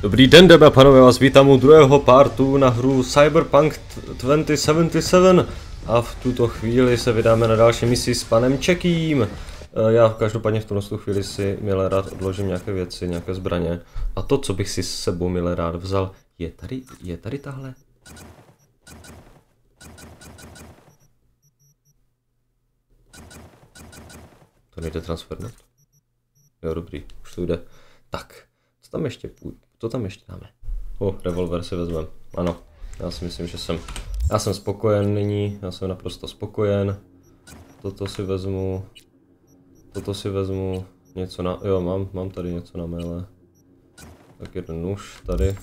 Dobrý den, dámy a pánové, vás vítám u druhého partu na hru Cyberpunk 2077 a v tuto chvíli se vydáme na další misi s panem Čekým. Já každopádně v tuto chvíli si milé rád odložím nějaké věci, nějaké zbraně a to, co bych si s sebou milé rád vzal, je tady tahle. To nejde transfernout? Jo, dobrý, už to jde. Tak, co tam ještě dáme? Revolver si vezmeme. Ano, já si myslím, že já jsem spokojen nyní, já jsem naprosto spokojen. Toto si vezmu, něco na, jo, mám tady něco na mele. Tak jeden nůž tady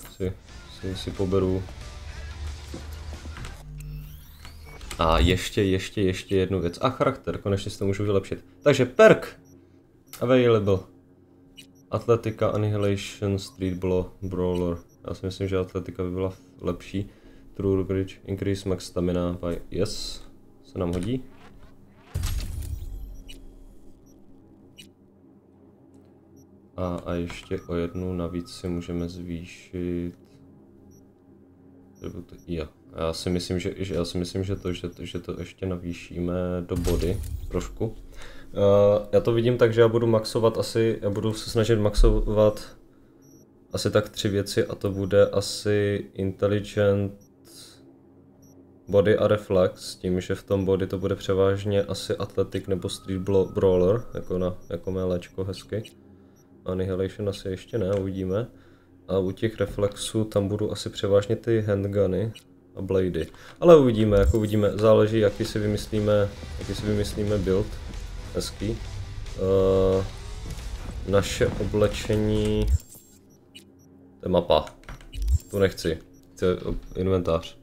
si poberu. A ještě jednu věc. A charakter, konečně si to můžu vylepšit. Takže perk available. Atletika, Annihilation, Street Brawler. Já si myslím, že atletika by byla lepší. True Bridge, Increase Max Stamina by Yes. Se nám hodí. A ještě o jednu navíc si můžeme zvýšit. Jo. Já si myslím, že to ještě navýšíme do body trošku. Já to vidím tak, že já budu se snažit maxovat asi tak 3 věci a to bude asi Intelligent, Body a Reflex, s tím, že v tom body to bude převážně asi Athletic nebo Street Brawler, jako mé léčko hezky. Annihilation asi ještě ne, uvidíme. A u těch reflexů tam budou asi převážně ty handguny a blady. Ale uvidíme, záleží, jaký si vymyslíme build. Hezký. Naše oblečení. To je mapa. Tu nechci. To je inventář.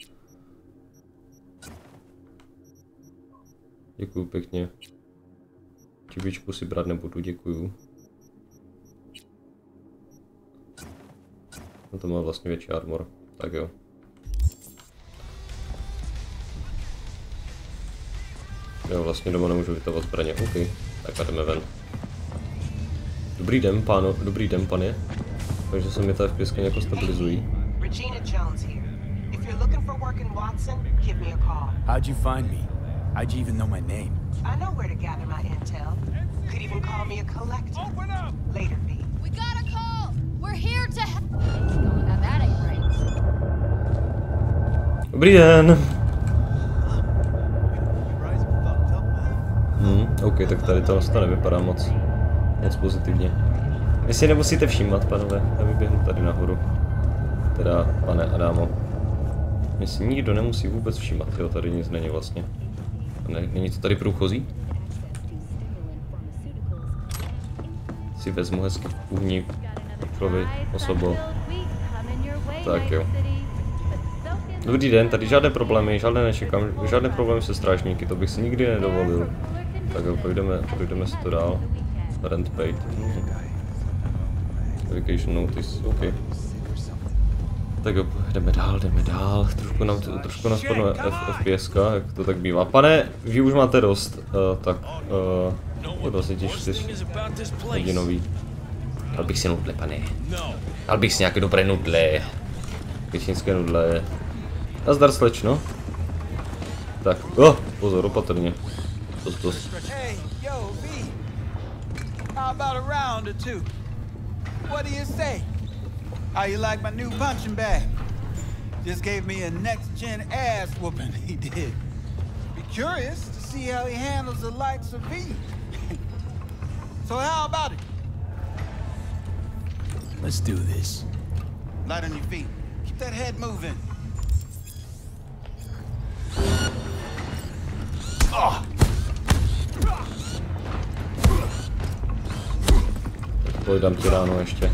Děkuju pěkně. Čibičku si brát nebudu, děkuju. No to má vlastně větší armor. Tak jo. Jo, vlastně doma nemůžu vytahovat zbraně, OK. Tak a jdeme ven. Dobrý den, pane. Takže se mi tady v pěskyni jako stabilizují. How'd you find me? How'd you even know my name? I know where to gather my intel. Could even call me a collector. Open up! Later, B. We got a call! We're here to help. Now that ain't right. Dobrý den. OK, tak tady to nevypadá moc pozitivně. Vy si nemusíte všímat, panové, já vyběhnu tady nahoru. Teda, pane Adamo. Mně si nikdo nemusí vůbec všímat, jo, tady nic není vlastně. Není to tady průchozí? Si vezmu hezky uhní osobo. Tak jo. Dobrý den, tady žádné problémy, žádné problémy se strážníky, to bych si nikdy nedovolil. Tak jo, projdeme si to dál. Rent paid. Vacation notice, OK. Tak jo, jdeme dál. Trošku nás spadne FPS, jak to tak bývá. Pane, vy už máte dost, tak je 24 hodinový. Dal bych si nudle, pane. Dal bych si nějaké dobré nudle. Čínské nudle. Nazdar, slečno. Tak, pozor, opatrně. Dost. What do you say? How you like my new punching bag? Just gave me a next-gen ass whooping, he did. Be curious to see how he handles the likes of me. So how about it? Let's do this. Light on your feet. Keep that head moving. Oh. Pojdám ti ráno ještě.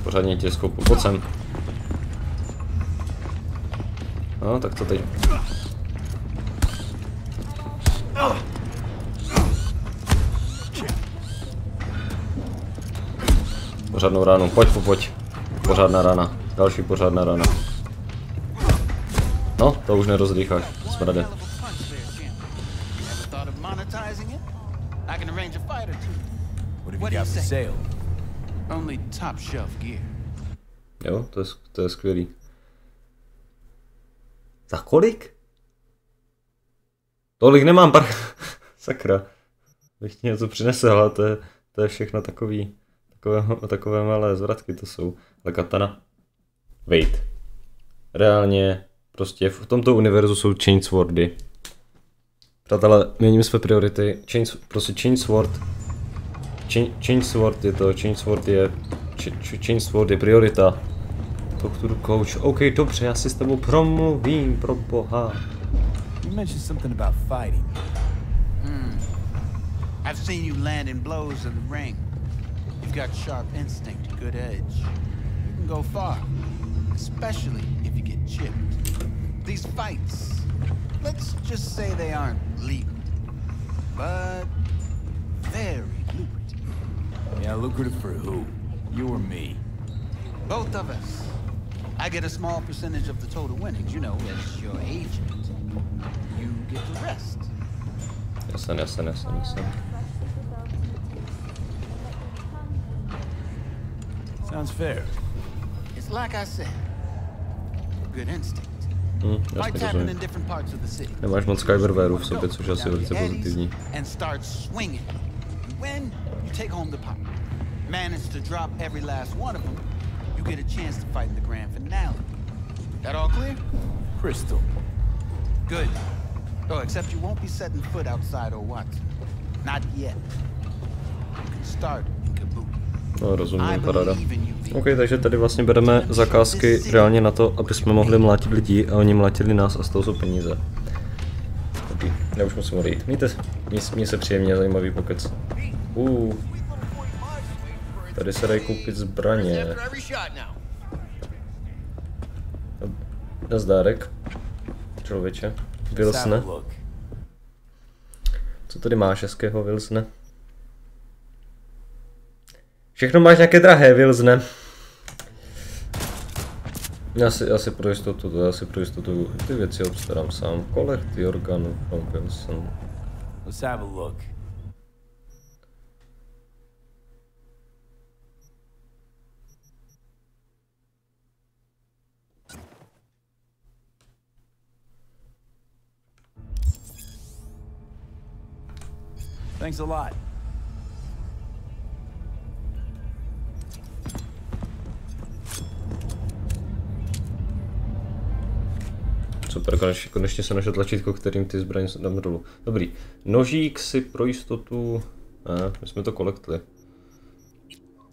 Pořádně tě skoupu, pojď sem. No, tak to teď. Pořádnou ránu, pojď. Pořádná rana. Další pořádná rana. No, to už nerozdýcháš. Smrade. Jo, to je skvělý. Za kolik? Tolik nemám, sakra. Bych ti něco přinesl, ale to je všechno takové malé zvratky to jsou. Ale katana. Wait. Reálně, prostě v tomto univerzu jsou chainswordy. Přátelé, měním své priority. Chainsword je priorita. Doktor Coach. OK, dobře, já si s tebou promluvím, pro boha. You mentioned something about fighting. I've seen you landing blows in the ring. You've got sharp instinct, good edge. You can go far, especially if you get chipped. These fights, let's just say they aren't legal, but very lucrative. Yeah, lucrative for who? You or me? Both of us. I get a small percentage of the total winnings, you know, as your agent. You get the rest. Jasně. Sounds fair. It's like I said. Good instinct. Might happen in different parts of the city. Nemáš moc Cyberwareu v sobě, což je asi velice pozitivní. And start swinging. When you take home the pot, manage to drop every last one of them, you get a chance to fight in the grand finale. That all clear? Crystal. Good. Oh, except you won't be setting foot outside or what? Not yet. You can start in Kabuki. No, rozumím, paráda. OK, takže tady vlastně bereme zakázky reálně na to, aby jsme mohli mlátit lidi a oni mlátili nás a z toho jsou peníze. OK, já už musím odejít. Mně se příjemně zajímavý pokec. Tady se dají koupit zbraně. Nazdárek, člověče. Wilsone. Co tady máš hezkého, Wilsone? Všechno máš nějaké drahé, Wilsone. Já si pro jistotu ty věci obstarám sám. Collect the organu from Wilson. Let's have a look. Thanks a lot. Super, konečně se našlo tlačítko, kterým ty zbraně dáme dolů. Dobrý. Nožík si pro jistotu... my jsme to kolektli.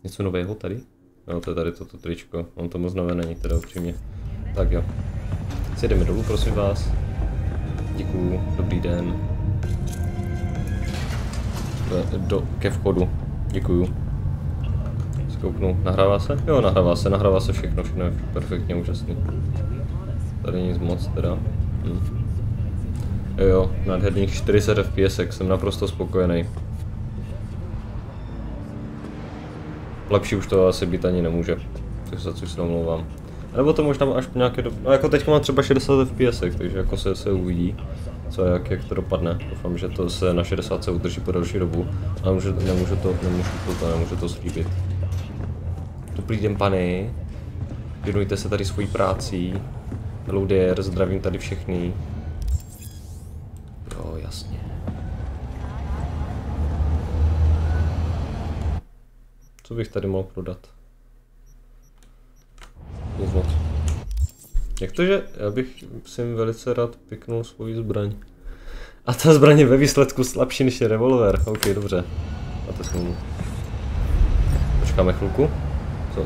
Něco nového tady? No, to je tady toto tričko. On to moc nové není, teda upřímně. Tak jo. Si jdeme dolů, prosím vás. Děkuju, dobrý den. Ke vchodu. Děkuju. Zkouknu. Nahrává se? Jo, nahrává se všechno je perfektně úžasný. Tady nic moc teda. Jo, nádherných 40 FPS, jsem naprosto spokojený. Lepší už to asi být ani nemůže, což se omlouvám. A nebo to možná až nějaké no jako teď mám třeba 60 FPS, takže jako se uvidí, co jak to dopadne. Doufám, že to se na 60 udrží po delší dobu, ale nemůžu to slíbit. Dobrý den, pane. Věnujte se tady svojí práci. Hello there, zdravím tady všechny. Jo, jasně. Co bych tady mohl prodat? Nic moc. Jak to, že já bych si velice rád piknul svoji zbraň. A ta zbraň je ve výsledku slabší než je revolver. OK, dobře. Máte smůlu. Počkáme chvilku.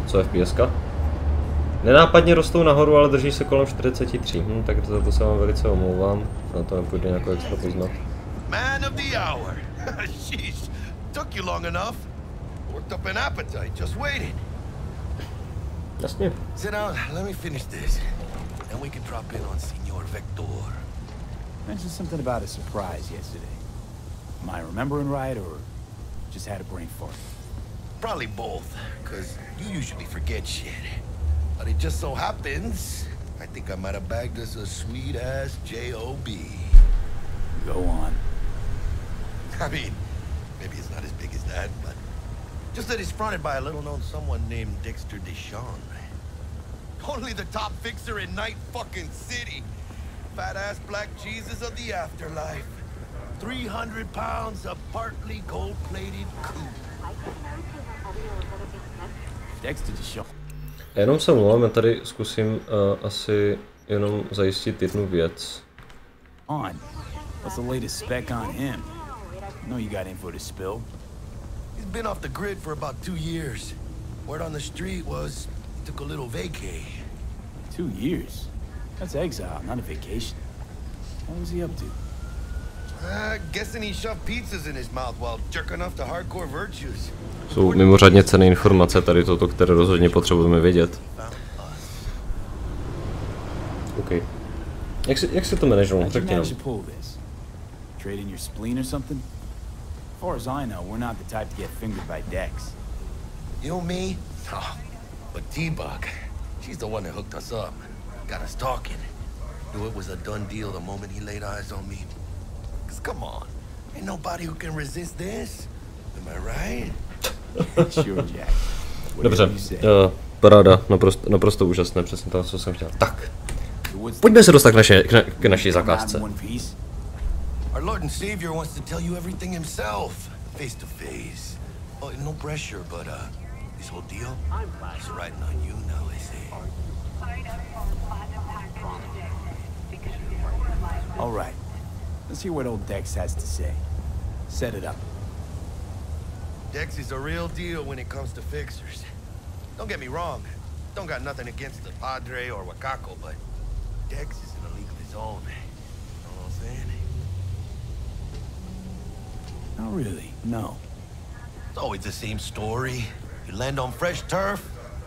Co je FPSka? Nenápadně rostou nahoru, ale drží se kolem 43. Tak za to se vám velice omlouvám. Na to nepůjde nějakou extra poznat. Man of the hour. Jeez, took you long enough. Worked up an appetite, just waiting. Jasně. Sit down, let me finish this. Then we can drop in on Senor Vector. Mentioned something about a surprise yesterday. Am I remembering right, or just had a brain fart? Probably both, because you usually forget shit. But it just so happens, I think I might have bagged us a sweet-ass J.O.B. Go on. I mean, maybe it's not as big as that, but just that he's fronted by a little-known someone named Dexter DeSahwna. Only the top fixer in Night fucking City. Fat-ass black Jesus of the afterlife. 300 pounds of partly gold-plated coupe. Dexter DeSahwna. Jenom se mluvám, já tady zkusím asi jenom zajistit jednu věc. On. What's the latest spec on him? I know you got info to spill. He's been off the grid for about 2 years. Word on the street was he took a little vacay. 2 years? That's exile, not a vacation. What was he up to? Guessing he shoved pizzas in his mouth while jerking off to hardcore virtues. Jsou mimořádně cenné informace tady toto, které rozhodně potřebujeme vědět. OK. Jak se to manažuje? Řekni nám. Trade in your spleen or something? As far as I know, we're not the type to get fingered by Dex. You know me? Oh, but T-Bug, she's the one that hooked us up. Got us talking. Knew it was a done deal the moment he laid eyes on me. 'Cause come on, ain't nobody who can resist this. Am I right? Sure, Jack. Dobře, paráda, naprosto úžasné, přesně to, co jsem chtěl. Tak, pojďme se dostat k naší zakázce. Our Lord and Savior wants to tell you everything himself, face to face. Oh, no pressure, but this whole deal is riding on you now, is it? All right. Let's hear what old Dex has to say. Set it up. Dex is a real deal when it comes to fixers. Don't get me wrong. Don't got nothing against the Padre or Wakako, but Dex is in a league of his own. Know what I'm saying? Not really, no. It's always the same story. You land on fresh turf,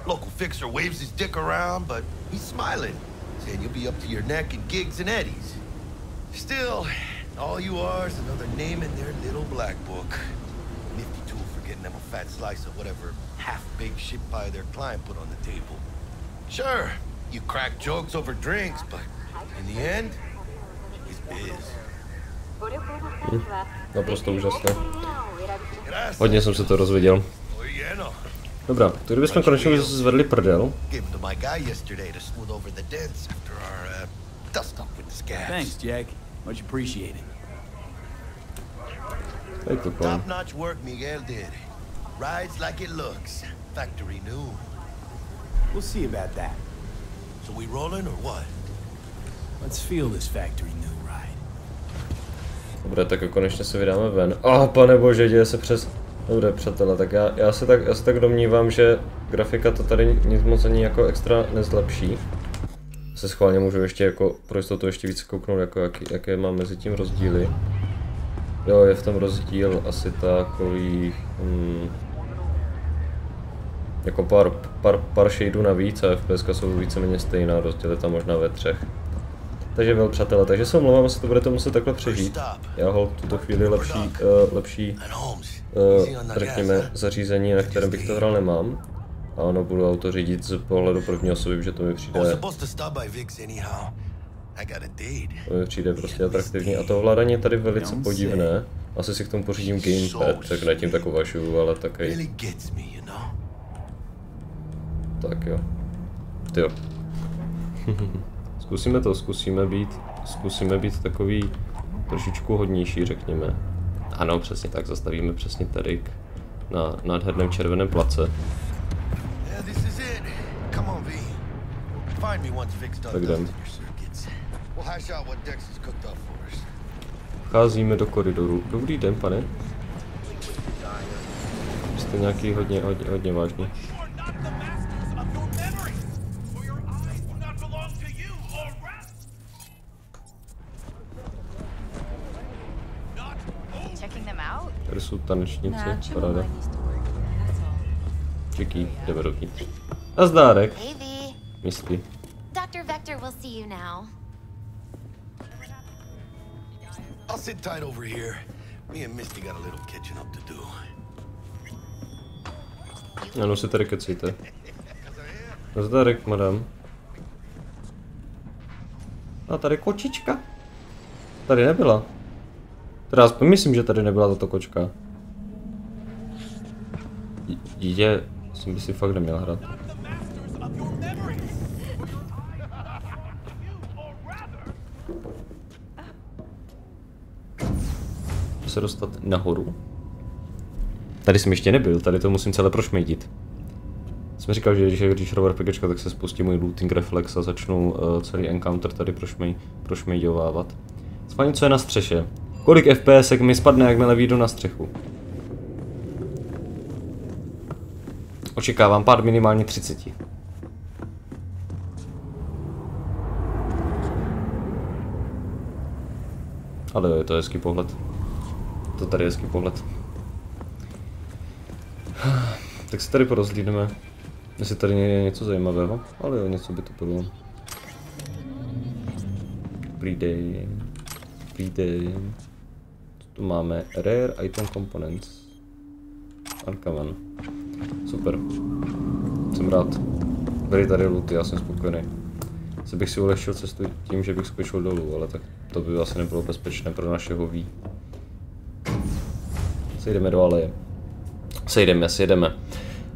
local fixer waves his dick around, but he's smiling, saying you'll be up to your neck in gigs and eddies. Still, all you are is another name in their little black book. Nifty tool for getting them a fat slice of whatever half-baked shit pie their client put on the table. Sure, you crack jokes over drinks, but in the end, it's biz. Naprosto úžasné. Hodně jsem se to rozvěděl. Dobrá, tak kdybychom konečně zvedli prdel. Thanks, Jack. Much appreciated. Top-notch work Miguel did. Rides like it looks. Factory new. We'll see about that. So we rolling or what? Let's feel this factory new ride. Dobré, tak konečně se vydáme ven. Pane bože, děje se přes... Dobré, přátelé, tak já se tak domnívám, že grafika to tady nic moc ani jako extra nezlepší. Se schválně můžu ještě jako pro jistotu ještě víc kouknout, jako jaké mám mezi tím rozdíly. Jo, je v tom rozdíl asi takový... jako pár shadeů navíc a FPSka jsou víceméně stejná, rozdíl je tam možná ve 3. Takže byl, přátelé, takže se omlouvám, jestli to budete muset takhle přežít. Já ho v tuto chvíli lepší řekněme, zařízení, na kterém bych to hrál, nemám. A ono budu auto řídit z pohledu první osoby, že to mi přijde prostě atraktivní. A to ovládání je tady velice podivné. Asi si k tomu pořídím gamepad, tak nad tím tak uvažuju, ale taky. Tak jo. Tyjo. Zkusíme být takový trošičku hodnější, řekněme. Ano, přesně tak, zastavíme přesně tady na nádherném červeném place. Tak jdem. Vcházíme do koridoru. Dobrý den, pane. Jste nějaký hodně vážný. Tady jsou tanečníci, paráda. Díky, jdeme dovnitř. Nazdárek. Misty. Dr. Vector will see you now. I'll sit tight over here. Me and Misty got a little catching up to do. Ano, se tady kecíte. Zdarek, madam. A tady kočička. Tady nebyla. Teda aspoň myslím, že tady nebyla tato kočka. Dítě by si fakt neměl hrát. Se dostat nahoru. Tady jsem ještě nebyl, tady to musím celé prošmejdit. Jsem říkal, že když rover pikačka, tak se spustí můj looting reflex a začnu celý encounter tady prošmejďovávat. Schválně, co je na střeše. Kolik FPS mi spadne, jakmile vyjdu na střechu? Očekávám pád minimálně 30. Ale jo, je to hezký pohled. To tady je hezký pohled. Tak se tady porozhlídneme. Jestli tady je něco zajímavého, ale jo, něco by to bylo. Dobrý den. Dobrý den. Co tu máme? Rare item components. Uncommon. Super. Jsem rád. Byly tady looty, já jsem spokojený. Se bych si ulehčil cestu tím, že bych skočil dolů, ale tak to by asi nebylo bezpečné pro našeho ví. Sejdeme do aleje. Sejdeme.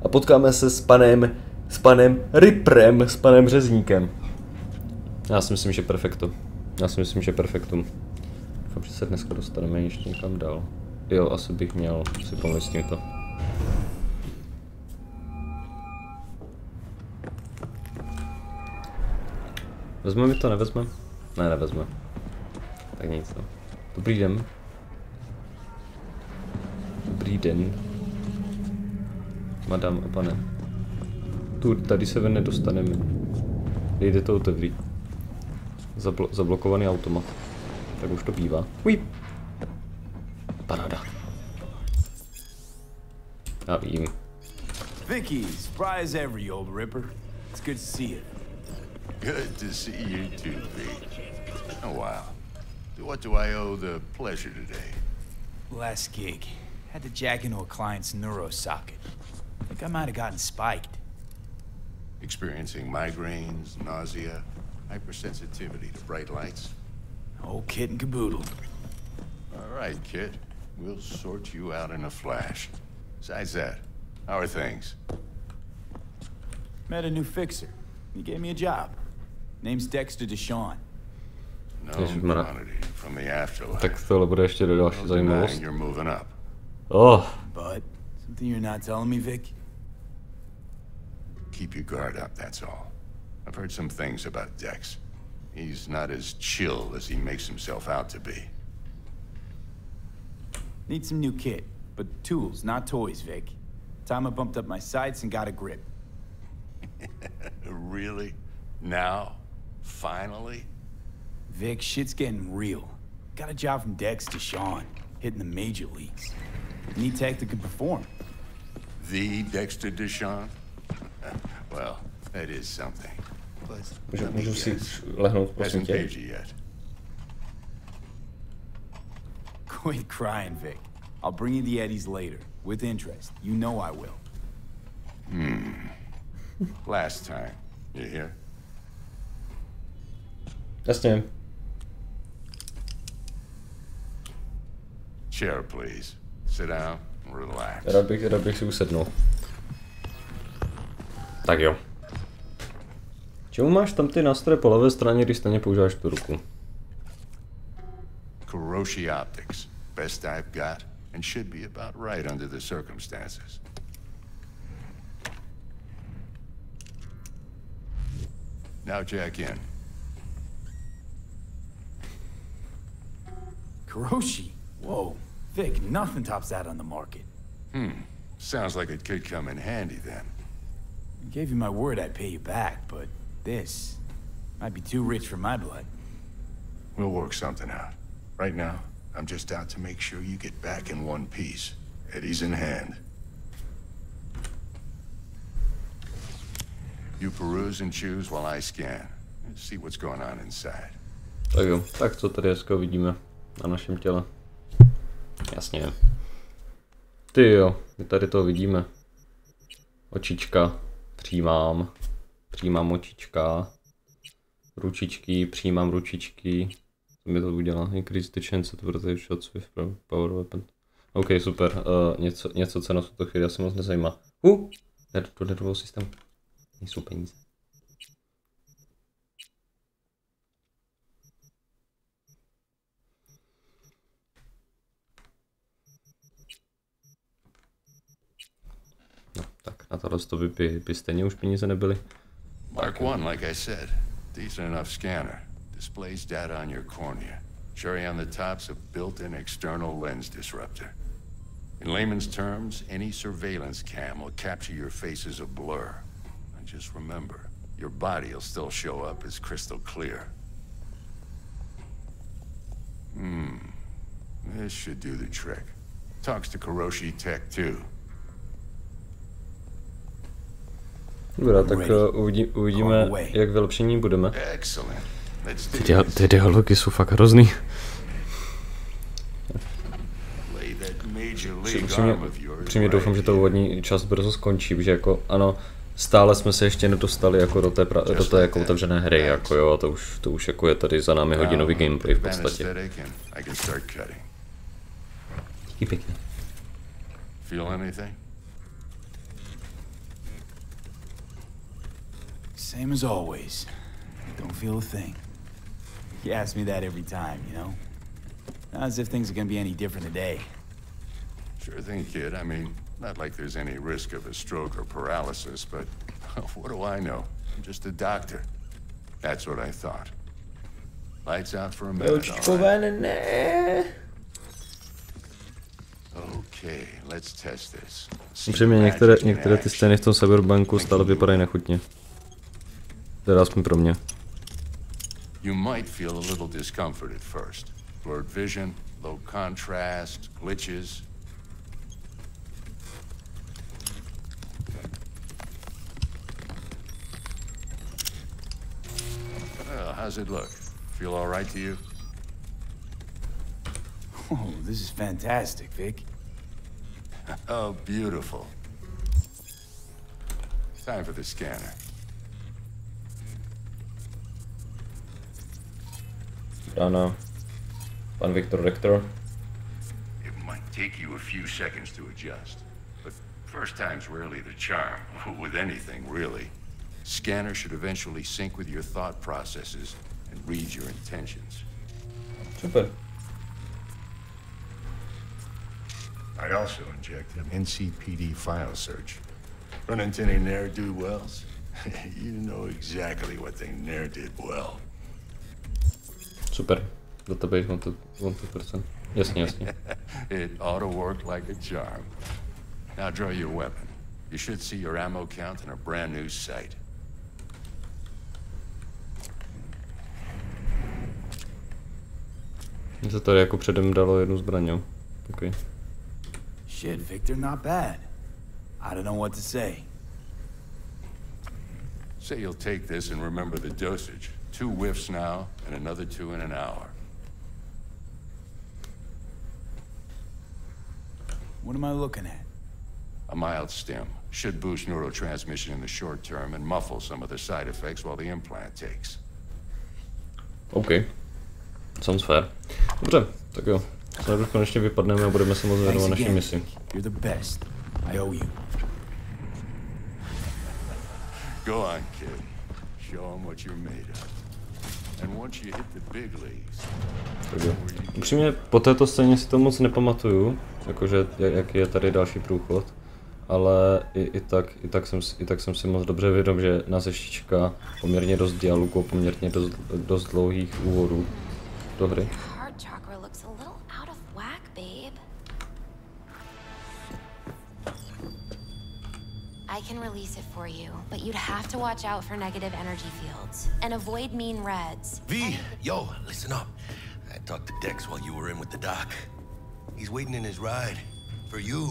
A potkáme se s panem Riprem, s panem Řezníkem. Já si myslím, že perfekto. Doufám, že se dneska dostaneme ještě někam dál. Jo, asi bych měl si pomoct s tímto. Vezme mi to, nevezme? Ne, nevezme. Tak nic, no. Dobrý den. Dobrý den. Madam a pane. Tady se ven nedostaneme. Jde to otevřít. Zablokovaný automat. Tak už to bývá. Uj. Paráda. Já vím. Vicky, spry as every, old ripper. It's good to see you. Good to see you too, Pete. Oh, wow. What do I owe the pleasure today? Last gig. Had to jack into a client's neuro socket. Think I might have gotten spiked. Experiencing migraines, nausea, hypersensitivity to bright lights? Whole kit and caboodle. All right, kid. We'll sort you out in a flash. Besides that, how are things? Met a new fixer. He gave me a job. Name's Dexter DeSahwna. Known quantity from the afterlife. Tak tohle bude ještě do další zajímavost. You're moving up. Oh. But something you're not telling me, Vic? Keep your guard up, that's all. I've heard some things about Dex. He's not as chill as he makes himself out to be. Need some new kit, but tools, not toys, Vic. Time I bumped up my sights and got a grip. Really? Now? Finally? Vic, shit's getting real. Got a job from Dex DeSahwna, hitting the major leagues. Need tech that can perform. The Dexter DeSahwna? Well, that is something. But Můžu si lehnout, prosím tě. Quit crying, Vic. I'll bring you the eddies later, with interest. You know I will. Last time. You hear? Jasně. Chair, please. Sit down and relax. Rád bych si usednul. Tak jo. Čemu máš tam ty nástroje po levé straně, když stejně používáš tu ruku? Kuroshi optics. Best I've got, and should be about right under the circumstances. Now jack in. Kuroshi? Whoa. Vic, nothing tops that on the market. Sounds like it could come in handy then. I gave you my word I'd pay you back, but this might be too rich for my blood. We'll work something out. Right now, I'm just out to make sure you get back in one piece. Eddie's in hand. You peruse and choose while I scan. See what's going on inside. Tak jo, tak co tady dneska vidíme na našem těle? Jasně. Ty jo, my tady to vidíme. Očička, přijímám. přijímám očička, ručičky, přijímám ručičky. Co mi to udělá? Increase the chance to protect shots with power weapon. OK, super. Něco, co nás v tuto chvíli asi moc nezajímá. Do nervového systému. Nejsou peníze. No, tak na tohle by stejně už peníze nebyly. Mark 1, like I said. Decent enough scanner. Displays data on your cornea. Cherry on the top's a built-in external lens disruptor. In layman's terms, any surveillance cam will capture your face as a blur. And just remember, your body will still show up as crystal clear. This should do the trick. Talks to Kuroshi Tech too. Dobrá, tak uvidíme, jak vylepšení budeme. Ty dialogy jsou fakt hrozný. Upřímně doufám, že to úvodní část brzo skončí, protože jako ano, stále jsme se ještě nedostali jako do té jako otevřené hry, jako jo, a to už jako je tady za námi hodinový gameplay v podstatě. Díky pěkně. Same as always. Don't feel a thing. You ask me that every time, you know? Not as if things are gonna be any different today. Sure thing, kid. I mean, not like there's any risk of a stroke or paralysis, but what do I know? I'm just a doctor. That's what I thought. Lights out for a minute, all right? Okay, let's test this. Upřímně některé ty scény v tom Cyberpunku stále vypadají nechutně. Teda aspoň pro mě. You might feel a little discomfort at first. Blurred vision, low contrast, glitches. Well, how's it look? Feel all right to you? Oh, this is fantastic, Vic. Oh, beautiful. Time for the scanner. Ano. Pan Viktor Rektor. It might take you a few seconds to adjust, but first time's rarely the charm, with anything, really. Scanner should eventually sync with your thought processes and read your intentions. Super. I also injected an NCPD file search. Run into any ne'er-do-wells? You know exactly what they ne'er did well. Super. Database wanted%. Jasně. It ought to work like a charm. Now draw your weapon. You should see your ammo count in a brand new sight. Mně se tady jako předem dalo jednu zbraň, jo. Okay. Shit, Victor, not bad. I don't know what to say. Say you'll take this and remember the dosage. 2 whiffs now, and another 2 in an hour. What am I looking at? A mild stim. Should boost neurotransmission in the short term and muffle some of the side effects while the implant takes. OK. Sounds fair. Dobře, tak jo. Snad konečně vypadneme a budeme se moc věnovat naší misi. You're the best. I owe you. Go on, kid. Show them what you're made of. And once you hit the big leagues. Upřímně po této scéně si to moc nepamatuju, jakože jaký je tady další průchod, ale i tak jsem si moc dobře vědom, že nás ještě čeká poměrně dost dialogů, poměrně dost dlouhých úvodů do hry. I can release it for you, but you'd have to watch out for negative energy fields and avoid mean reds. V, yo, listen up. I talked to Dex while you were in with the doc. He's waiting in his ride for you.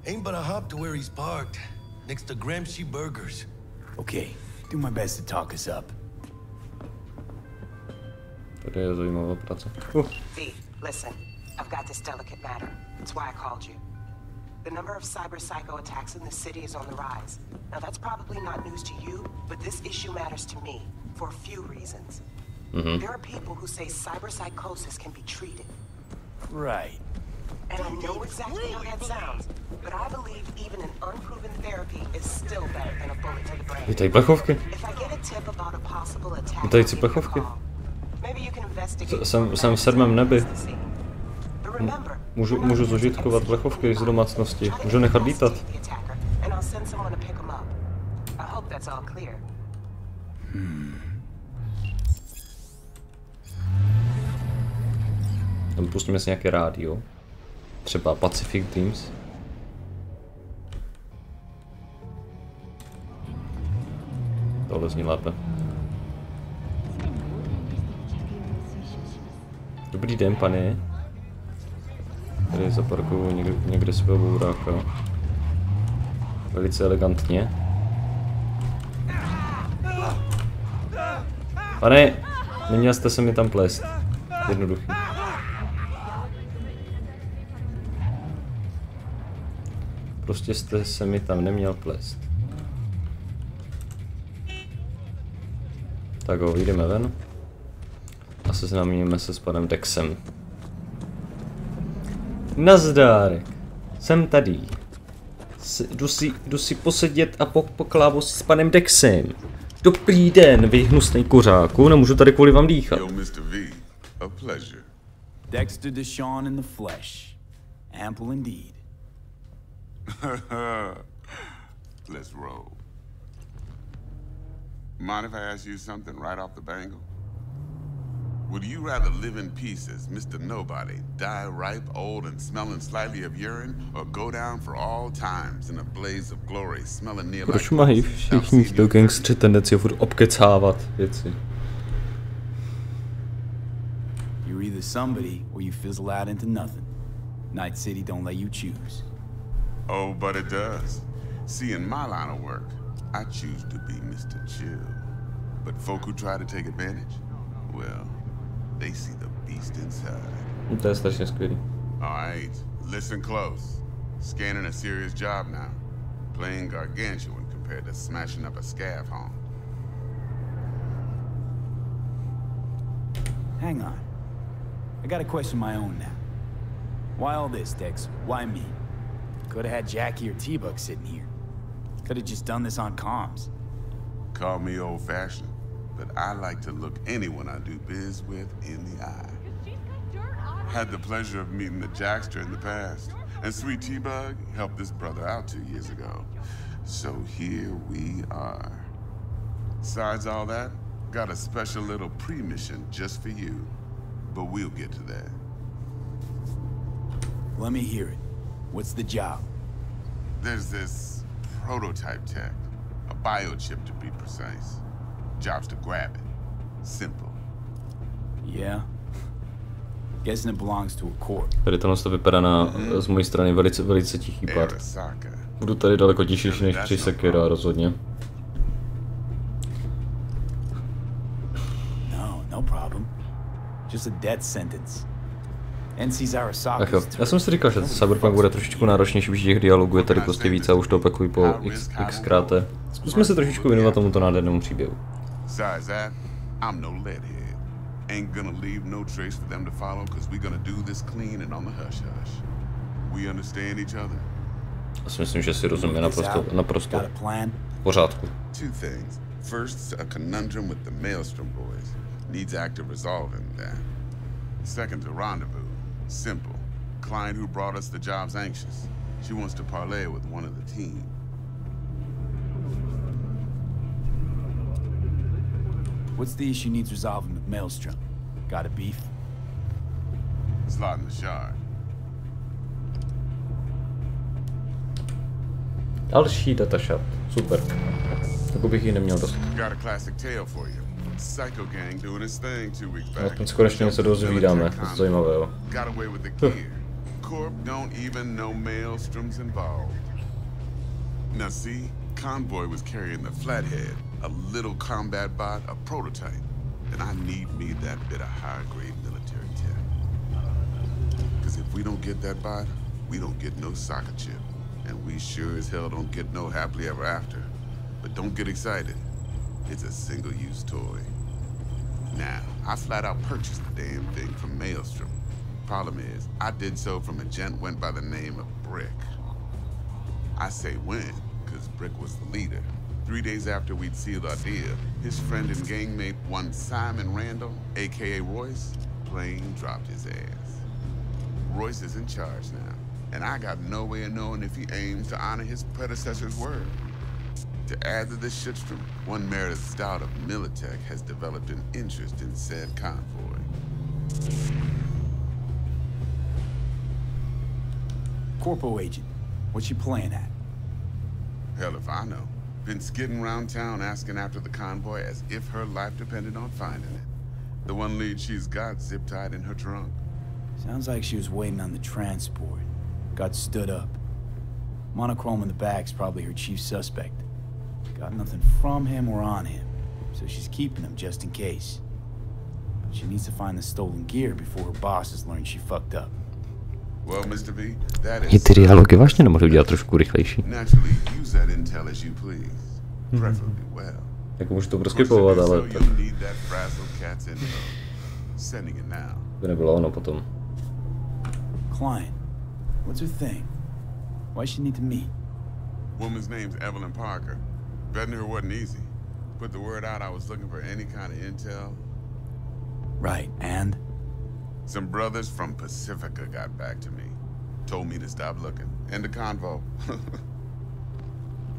Ain't but a hop to where he's parked, next to Gramsci Burgers. Okay, do my best to talk us up. Tady je zajímavá práce. V, listen, I've got this delicate matter. That's why I called you. The number of cyber psycho attacks in the city is on the rise. Now that's probably not news to you, but this issue matters to me for a few reasons. There are people who say cyber psychosis can be treated. Right. And I know exactly how that sounds, but I believe even an unproven therapy is still better than a bullet to the brain. Vítaj plechovky. If I get a tip about a possible attack, Vítaj si plechovky. maybe you can investigate. Jsem v 7. nebi. But remember, Můžu zužitkovat plechovky z domácnosti. Můžu nechat lítat. and I'll send someone to pick them up. I hope that's all clear. Tam pustíme si nějaké rádio. Třeba Pacific Dreams. Tohle zní lépe. Dobrý den, pane. Tady zaparkuju někde svého bouráka. Velice elegantně. Pane, neměl jste se mi tam plést. Jednoduchý. Prostě jste se mi tam neměl plést. Tak ho, vyjdeme ven. A seznámíme se s panem Dexem. Nazdárek. Jsem tady. Jdu si posedět a poklávu si s panem Dexem. Dobrý den, vy hnusnej kuřáku, nemůžu tady kvůli vám dýchat. Yo, Mr. V, a pleasure. Dexter DeSahwna in the flesh. Ample indeed. Let's roll. Mind if I ask you something right off the bangle? Would you rather live in peace as Mr. Nobody, die ripe, old, and smelling slightly of urine, or go down for all times in a blaze of glory, smelling near like... Proč mají všichni do gangstři tendenci furt obkecávat věci? You're either somebody or you fizzle out into nothing. Night City don't let you choose. Oh, but it does. See, in my line of work, I choose to be Mr. Chill. But folk who try to take advantage, well, they see the beast inside. To je strašně skvělý. All right, listen close. Scanning a serious job now. Playing gargantuan compared to smashing up a scav home. Hang on. I got a question of my own now. Why all this, Dex? Why me? Could have had Jackie or T-Bug sitting here. Could have just done this on comms. Call me old-fashioned, but I like to look anyone I do biz with in the eye. Had the pleasure of meeting the Jackster in the past, and sweet T-Bug helped this brother out 2 years ago. So here we are. Besides all that, got a special little pre-mission just for you, but we'll get to that. Let me hear it. What's the job? There's this prototype tech, a biochip to be precise. Job's to grab it. Simple. Yeah. Guessing it belongs to a court. Tady tohle to vypadá z mojí strany velice tichý pár. Budu tady daleko tištější než při Sekiro, rozhodně. No problem. Just a death sentence. Tak jo, já jsem si říkal, že Cyberpunk bude trošičku náročnější, protože těch dialogů je tady prostě více a už to opakují po xkrát. Zkusme se trošičku věnovat tomuto nádhernému příběhu. Já si myslím, že si rozumíme naprosto v pořádku. Second to rendezvous. Simple. Client who brought us the job's anxious. She wants to parlay with one of the team. What's the issue needs resolving with Maelstrom? Got a beef? Slot in the shard. Další datašat. Super. Jako bych ji neměl dost. Got a classic tale for you. Psycho gang doing his thing 2 weeks back. No, teď konečně něco dozvídáme, to je zajímavého. Got away with the gear. Corp don't even know Maelstrom's involved. Now see, Convoy was carrying the Flathead, a little combat bot, a prototype. And I need me that bit of high-grade military tech. Because if we don't get that bot, we don't get no soccer chip. and we sure as hell don't get no happily ever after. But don't get excited. It's a single-use toy. Now, I flat out purchased the damn thing from Maelstrom. Problem is, I did so from a gent went by the name of Brick. I say when, because Brick was the leader. 3 days after we'd sealed our deal, his friend and gangmate, one Simon Randall, a.k.a. Royce, plain dropped his ass. Royce is in charge now, and I got no way of knowing if he aims to honor his predecessor's word. To add to this shitstorm, one Meredith Stout of Militech has developed an interest in said convoy. Corpo agent, what's she playing at? Hell if I know. Been skidding around town asking after the convoy as if her life depended on finding it. The one lead she's got zip-tied in her trunk. Sounds like she was waiting on the transport. Got stood up. Monochrome in the back's probably her chief suspect. Got nothing from him or on him, so she's keeping him just in case. But she needs to find the stolen gear before her bosses learn she fucked up. Well, Mr. B, that I ty dialogy vážně nemůžu dělat trošku rychlejší. Naturally, use that intel as you please. Preferably well. Jako můžu to proskipovat, ale to by nebylo ono potom. Client, what's her thing? Why she need to meet? Woman's name's Evelyn Parker. Vetting her wasn't easy. Put the word out I was looking for any kind of intel. Right, and? Some brothers from Pacifica got back to me. Told me to stop looking. End of convo.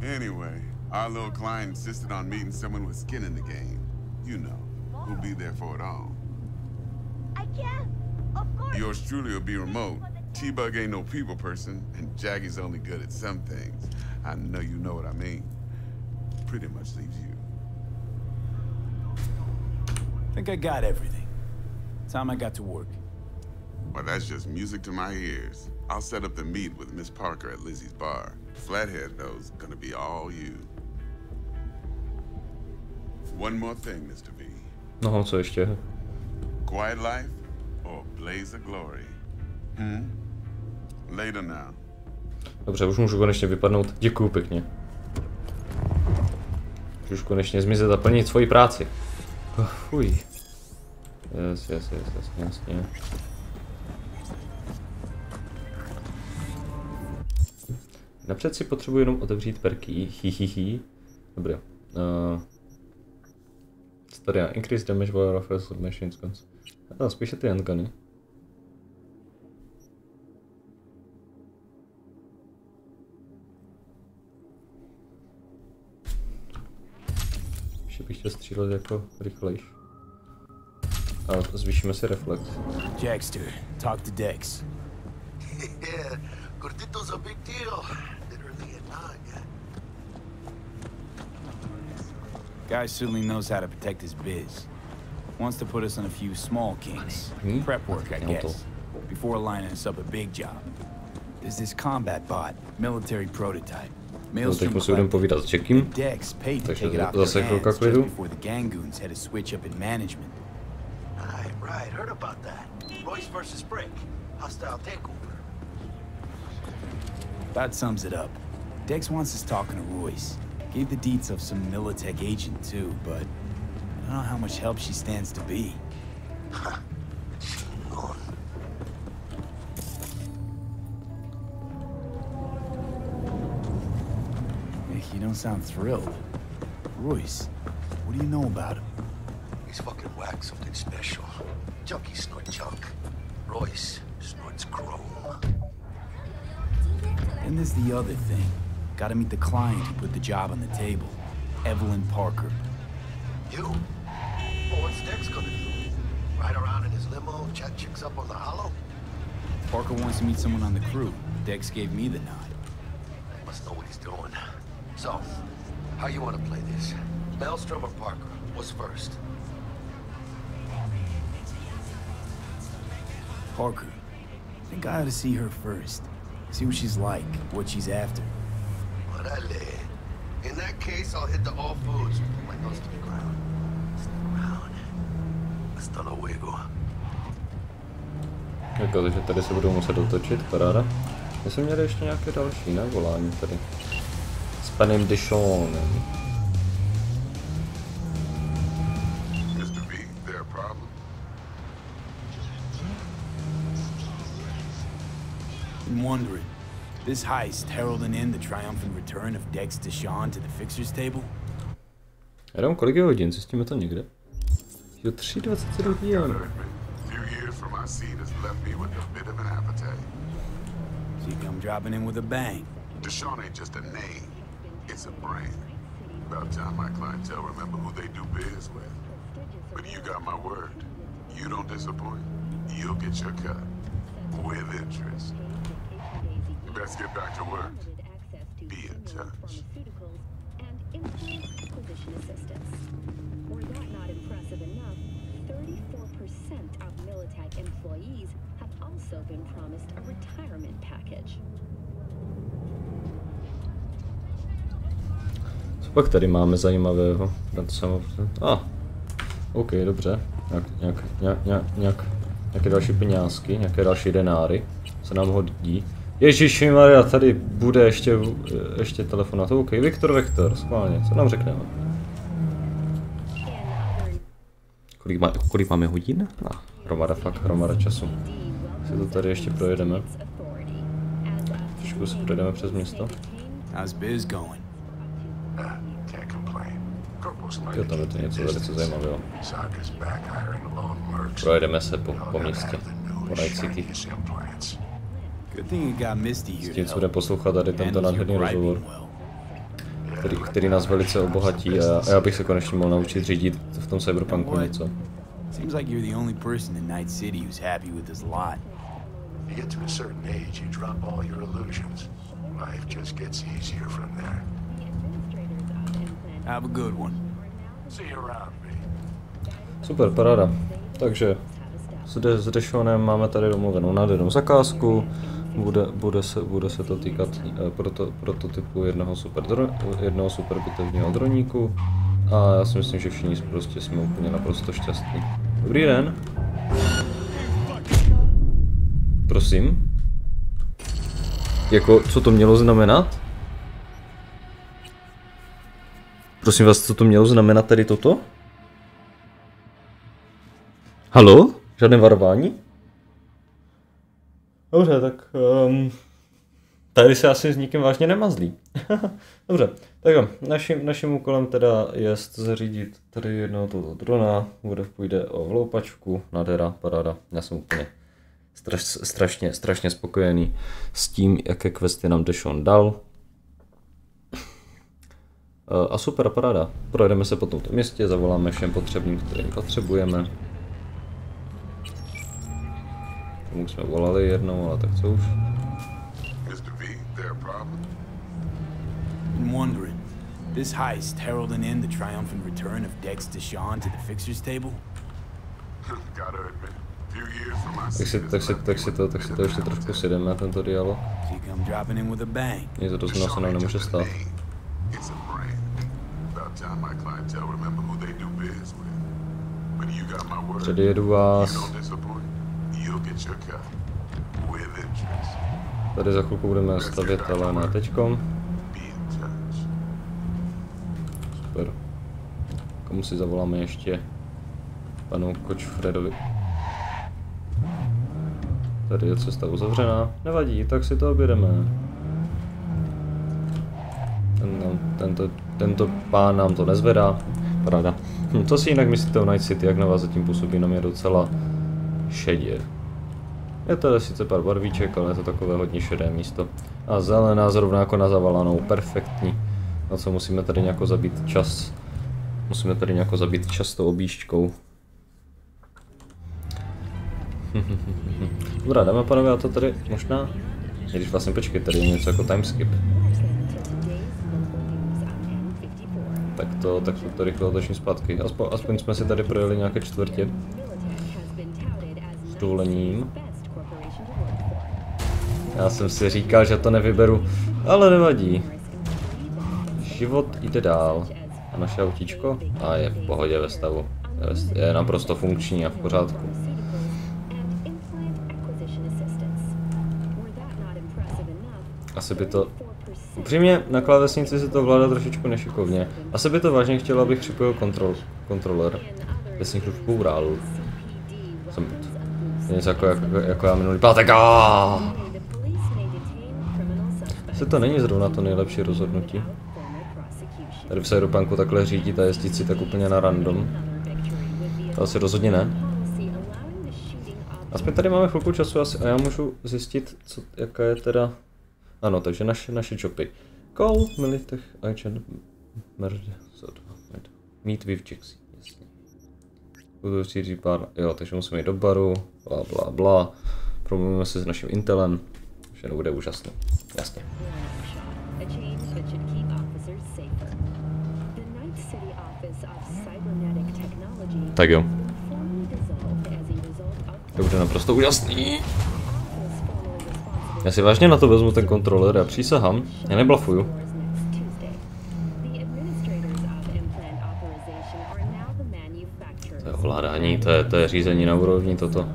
Anyway, our little client insisted on meeting someone with skin in the game. You know, who'll be there for it all. I can't. Of course. Yours truly will be remote. T-Bug ain't no people person, and Jackie's only good at some things. I know you know what I mean. Pretty much leaves you. Think I got everything. Time I got to work. Well, that's just music to my ears. I'll set up the meet with Miss Parker at Lizzie's bar. Flathead, though's gonna be all you. One more thing, Mr. B. No, co ještě? Quiet life or blaze of glory? Later now. Dobře, už můžu konečně vypadnout. Děkuju pěkně. Už konečně zmizet a plnit svoji práci. Fuj. Jasně. Napřed si potřebuji jenom otevřít perky. Dobré. Tady increase damage while offers machine guns. Spíše ty handguny. Ještě bych chtěl střílet jako rychlejš. A zvýšíme si reflex. Jackster, talk to Dex. Yeah, Gordito's a big deal. Literally at 9, yeah. Guy certainly knows how to protect his biz. Wants to put us on a few small kinks. Prep work, I guess. Before lining us up a big job. There's this combat bot, military prototype. Teď musím povídat s Jackiem. Takže zase chvilka klidu. Before the Gangoons had to switch up in management. Right, heard about that. Royce versus Brick. Hostile takeover. That sums it up. Dex wants us talking to Royce. Gave the deets of some Militech agent too, but I don't know how much help she stands to be. You don't sound thrilled. Royce, what do you know about him? He's fucking whack, something special. Junkies snort junk. Royce snorts chrome. And there's the other thing. Gotta meet the client who put the job on the table. Evelyn Parker. You? Well, what's Dex gonna do? Ride around in his limo, chat chicks up on the hollow? Parker wants to meet someone on the crew. Dex gave me the nod. Must know what he's doing. So, how you want to play this? Maelstrom or Parker? What's first? Parker. I think I ought to see her first. See what she's like, what she's after. Orale. In that case, I'll hit the all foods. Put my nose to the ground. Stick around. Hasta luego. Jako, takže tady se budou muset dotočit, paráda. My jsme měli ještě nějaké další, ne? Volání tady. S panem DeSahwnem. I'm wondering, this heist heralding in the triumphant return of DeSahwna to the fixer's table? Já dám kolik je hodin, zjistíme to někde? Jo, 3:27 hodin. So you come dropping in with a bang. DeSahwna ain't just a name, it's a brand. About time my clientele remember who they do biz with. But you got my word. You don't disappoint, you'll get your cut. With interest. Let's get back to work. Be in touch. Co pak tady máme zajímavého? OK, dobře. Nějaké další peňázky, nějaké další denáry se nám hodí. Ježišimaria, tady bude ještě telefonát. OK, Viktor, schválně, co nám řekneme? Kolik máme hodin? Hromada času. Si to tady ještě projedeme. Trošku se projedeme přes město. Jo, tam je to něco velice zajímavého. Projedeme se po městě. Po Night City. S tím, co bude poslouchat tady tento nádherný rozhovor, který nás velice obohatí a já bych se konečně mohl naučit řídit v tom Cyberpunku něco. Seems like you're the only person in Night City who's happy with this lot. You get to a certain age, you drop all your illusions. Life just gets easier from there. Have a good one. See you around, me. Super, paráda. Takže s DeSahwnem máme tady domluvenou nádhernou zakázku. Bude se to týkat prototypu jednoho super bitevního droníku. A já si myslím, že všichni prostě jsme úplně naprosto šťastní. Dobrý den. Prosím. Jako, co to mělo znamenat? Prosím vás, co to mělo znamenat tady toto? Haló? Žádné varování? Dobře, tak tady se asi s nikým vážně nemazlí. Dobře, tak jo, naším úkolem teda je zařídit tady jednoho toho drona, půjde o hloupačku, nádhera, paráda, já jsem úplně strašně spokojený s tím, jaké questy nám DeSahwna dal. A super, paráda, projedeme se po tomto městě, zavoláme všem potřebným, kterým potřebujeme. Tomu jsme volali jednou, ale tak co už? I'm wondering, this heist heralding in the triumphant return of DeSahwna to the fixer's table? Tak si to ještě trošku sjedeme, tento dialog. Nic rozumného se nám nemůže stát. Předjedu vás. Tady za chvilku budeme stavět, ale ne teďkom. Super. Komu si zavoláme ještě? Panu Kočfredovi. Tady je cesta uzavřená. Nevadí, tak si to objedeme. Tento pán nám to nezvedá. Pravda. Co si jinak myslíte o Night City, jak na vás zatím působí? Na mě docela šedě. Je to sice pár barvíček, ale je to takové hodně šedé místo. A zelená zrovna jako na zavalanou, perfektní. Na co musíme tady nějak zabít čas. Musíme tady nějak zabít čas tou objížďkou. Dobrá, dáme pánové, a to tady možná... Když vlastně počkej, tady je něco jako timeskip. Tak to rychle otočím zpátky. Aspoň jsme si tady projeli nějaké čtvrtě. S dovolením. Já jsem si říkal, že to nevyberu, ale nevadí. Život jde dál. A naše autíčko? A je v pohodě ve stavu. Je naprosto funkční a v pořádku. Asi by to... Upřímně, na klávesnici se to vládá trošičku nešikovně. Asi by to vážně chtělo, abych připojil kontroler. Jestli někdo vkoural. Něco jako já minulý pátek. Asi to není zrovna to nejlepší rozhodnutí. Tady v Cyberpunku takhle řídit a jezdit si tak úplně na random. To asi rozhodně ne. Aspoň tady máme chvilku času asi a já můžu zjistit, jaká je teda... Ano, takže naše joby. Call, militech, agent, murder, meet with Jackson, jasně. Budu říct pár, jo, takže musíme jít do baru, bla bla bla. Promluvíme se s naším intelem, všechno bude úžasné, jasně. Tak jo. To bude naprosto úžasný. Já si vážně na to vezmu ten kontroler, já přísahám, já neblafuju. To je ovládání, to je řízení na úrovni toto.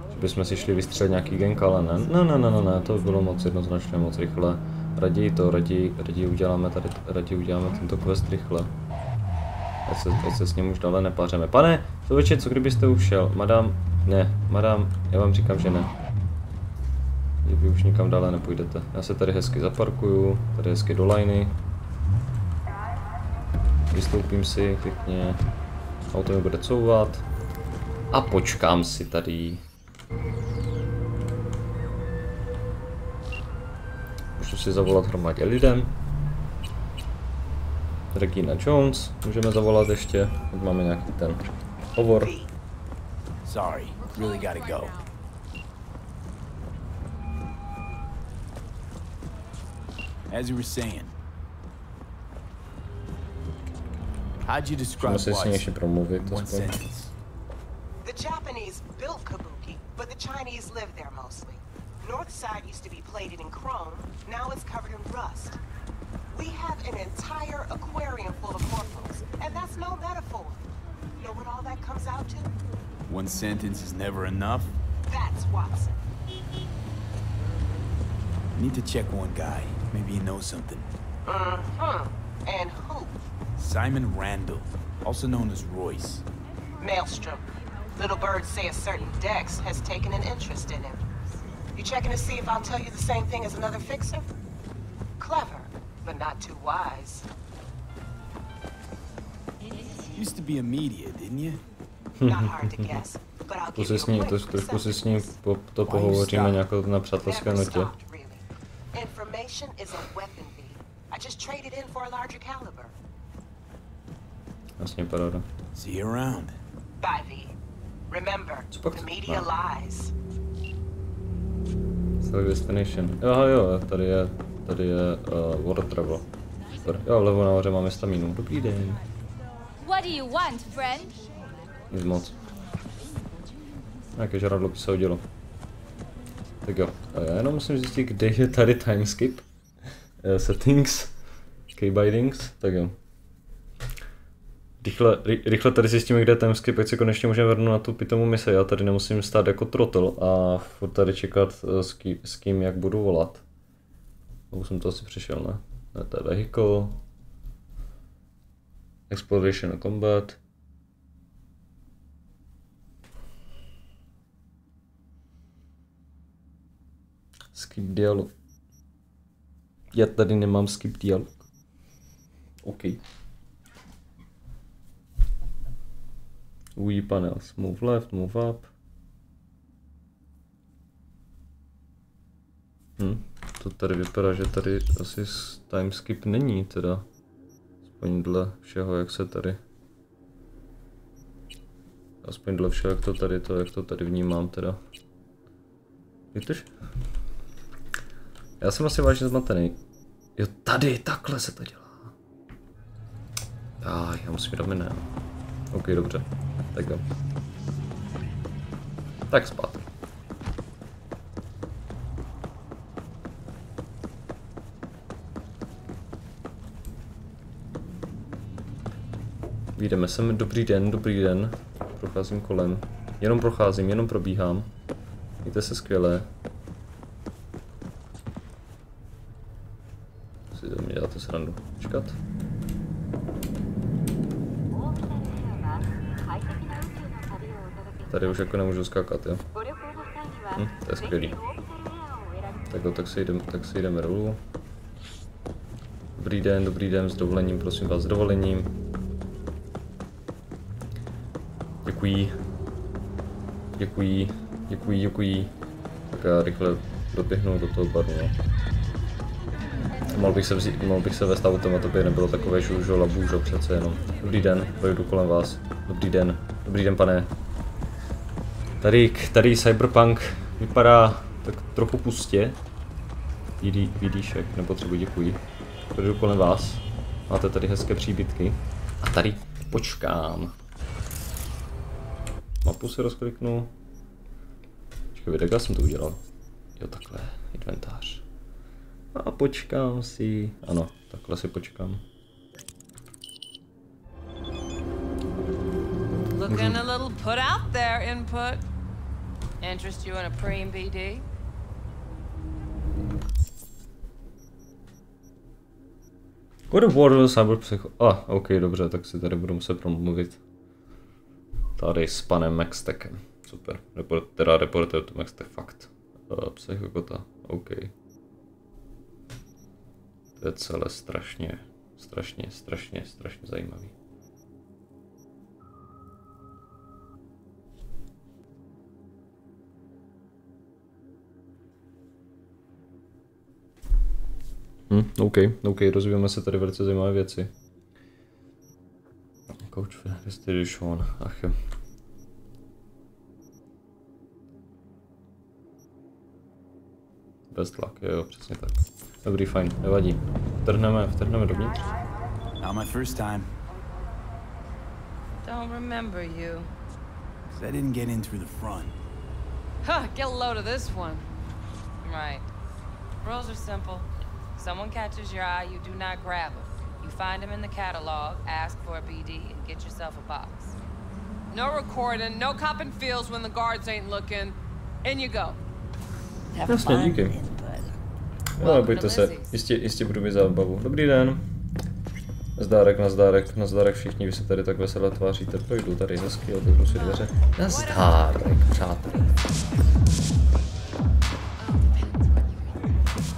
Že bychom si šli vystřelit nějaký gang, ale ne, to bylo moc jednoznačně, moc rychle. Raději uděláme tento quest rychle. Ať se s ním už dále nepářeme. Pane, člověče, co kdybyste už šel? Madám, já vám říkám, že ne. Vy už nikam dále nepůjdete. Já se tady hezky zaparkuju, tady hezky do liney. Vystoupím si pěkně. Auto mi bude couvat. A počkám si tady. Můžu si zavolat hromadě lidem. Regina Jones, můžeme zavolat ještě, teď máme nějaký ten hovor. Sorry, really gotta go. As you were saying, how'd you describe Washington in one sentence? The Japanese built Kabuki, but the Chinese live there mostly. North side used to be plated in chrome, now it's covered in rust. We have an entire aquarium full of morphos, and that's no metaphor. Know what all that comes out to? One sentence is never enough? That's Watson. I need to check one guy. Maybe he knows something. And who? Simon Randall, also known as Royce. Maelstrom. Little birds say a certain Dex has taken an interest in him. You checking to see if I'll tell you the same thing as another fixer? Clever, but not too wise. Used to be a media, didn't you? Not hard to guess, but I'll give you a quick trošku si s ním pohovoříme nějakou na přátelské notě. Information is a weapon, V. I just traded in for a larger caliber. Jasně, paráda. See you around. Bye, V. Remember, the media lies. Select destination. Jo, tady je water travel. Jo, vlevo nahoře máme stamínu. Dobrý den. What do you want, friend? Nic moc. Nějaké žradlo by se hodilo. Tak jo, a já jenom musím zjistit, kde je tady timeskip. Settings. Keybindings, tak jo. Rychle tady zjistíme, kde je timeskip, ať se konečně můžeme vrhnout na tu pitomou misi. Já tady nemusím stát jako trotl a furt tady čekat s kým jak budu volat. Už jsem to asi přešel, ne? Ne, to je vehicle. Exploration a combat. Skip dialog. Já tady nemám skip dialog. OK. UI panels. Move left, move up. To tady vypadá, že tady asi timeskip není teda. Aspoň dle všeho, jak se tady. Aspoň dle všeho, jak to tady vnímám teda. Vítež? Já jsem asi vážně zmatený. Jo, tady, takhle se to dělá. Já musím jít do menu. OK, dobře. Tak jo. Tak zpátky. Vyjdeme sem, dobrý den. Procházím kolem. Jenom procházím, jenom probíhám. Mějte se skvěle. skákat? Tady už jako nemůžu skákat, jo? To je skvělý. Tak se jdeme dolů. Dobrý den, s dovolením, prosím vás, s dovolením. Děkuji. Tak já rychle doběhnu do toho baru, no. Mohl bych se vést autem, a to by nebylo takové žolabůžo přece jenom. Dobrý den, projdu kolem vás. Dobrý den, pane. Tady Cyberpunk vypadá tak trochu pustě. Vidíšek, nepotřebuji, děkuji. Projdu kolem vás. Máte tady hezké příbytky. A tady počkám. Mapu si rozkliknu. Počkej, jak jsem to udělal? Jo, takhle, inventář. A počkám si. Ano, takhle si počkám. Looking a little put out there, input. Interest you in a preem BD? God of War, Cyberpunk. OK, dobře, tak si tady budu muset promluvit. Tady s panem Maxtekem. Super. Reporter to Maxtek, fakt. Psychokota, OK. To je celé strašně zajímavý. OK, rozvíjeme se tady velice zajímavé věci. Coach Destination, ach jo. Best luck, jo, přesně tak. Dobrý, fajn, nevadí. Vtrhneme dovnitř. Not my first time. Don't remember you. I didn't get in through the front. Huh, get a load of this one. Right. Rules are simple. Someone catches your eye, you do not grab them. You find them in the catalog, ask for a BD, and get yourself a box. No recording, no copping feels when the guards ain't looking. In you go. Jasně, díky. No, bojte se, jistě budu mít zábavu. Dobrý den. Nazdárek všichni, vy se tady tak veselé tváříte. Projdu tady hezky, otevřu si dveře. Nazdárek, přátelé.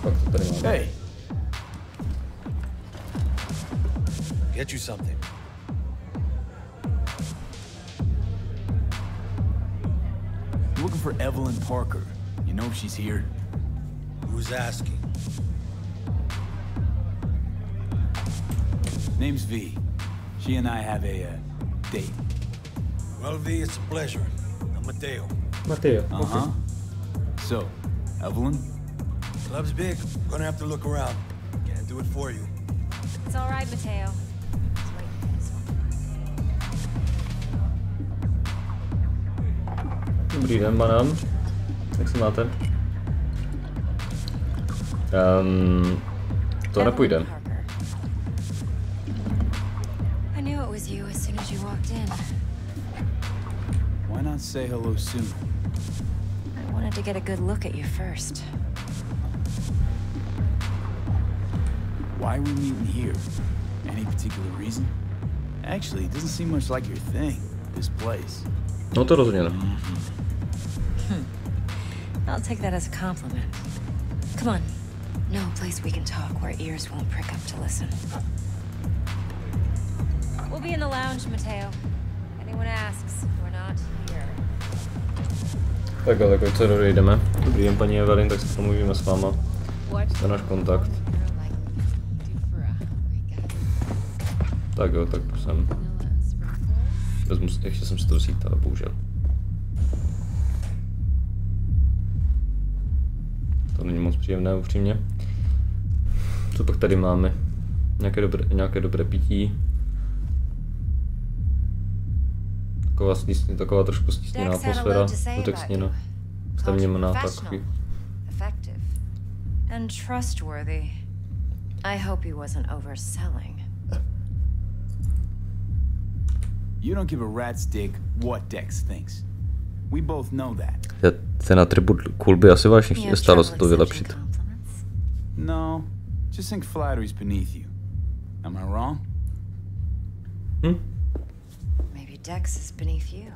Pak to tady máme. Hey. Get you something. I'm looking for Evelyn Parker. You know if she's here? Who's asking? Name's V. She and I have a date. Well, V, it's a pleasure. I'm Mateo. Mateo, okay. So, Evelyn? Club's big. Gonna have to look around. Can't do it for you. It's all right, Mateo. Dobrý den, banán. Jak se máte? To nepůjde. I knew it was you as soon as you walked in. Why not say hello soon? I wanted to get a good look at you first. Why are we meeting here? Any particular reason? Actually, it doesn't seem much like your thing, this place. No to rozhodně ne. I'll take that as a compliment. Come on. No place we can talk where ears won't prick up to listen. We'll be in the lounge, Mateo. Anyone asks, we're not here. Tak jo, co dojdeme. Dobrý den, paní Evelyn, tak se pomluvíme s váma. To je náš kontakt. Tak jo, tak prosím. Ještě jsem si to vzít, ale bohužel. To není moc příjemné, upřímně. Co pak tady máme? Nějaké dobré pití. Taková trošku stísněná atmosféra, utexněna. Stavněná takový. And trustworthy. I hope he wasn't overselling. You don't give a rat's dick what Dex thinks. We both know that. Ten atribut cool by asi vážně stálo se to vylepšit. No, just think flattery's beneath you. Am I wrong? Maybe Dex is beneath you.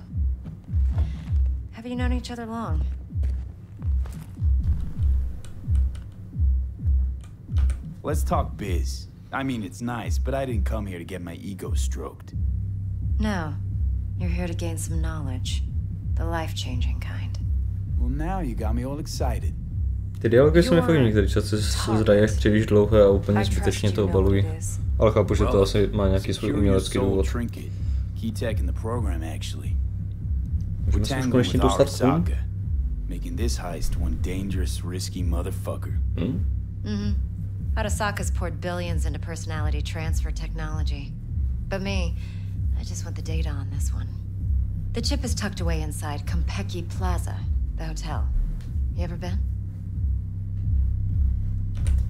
Have you known each other long? Let's talk biz. I mean, it's nice, but I didn't come here to get my ego stroked. No. You're here to gain some knowledge. The life-changing kind. Well, now you got me all excited. Ty dialogy jsou mi fakt některý čas se zdají jak příliš dlouhé a úplně zbytečně to obalují. Ale chápu, že to asi má nějaký svůj umělecký důvod. Můžeme se už konečně dostat k tomu? Making this heist one dangerous, risky motherfucker. Arasaka's poured billions into personality transfer technology. But me, I just want the data on this one. The chip is tucked away inside Konpeki Plaza, the hotel. You ever been?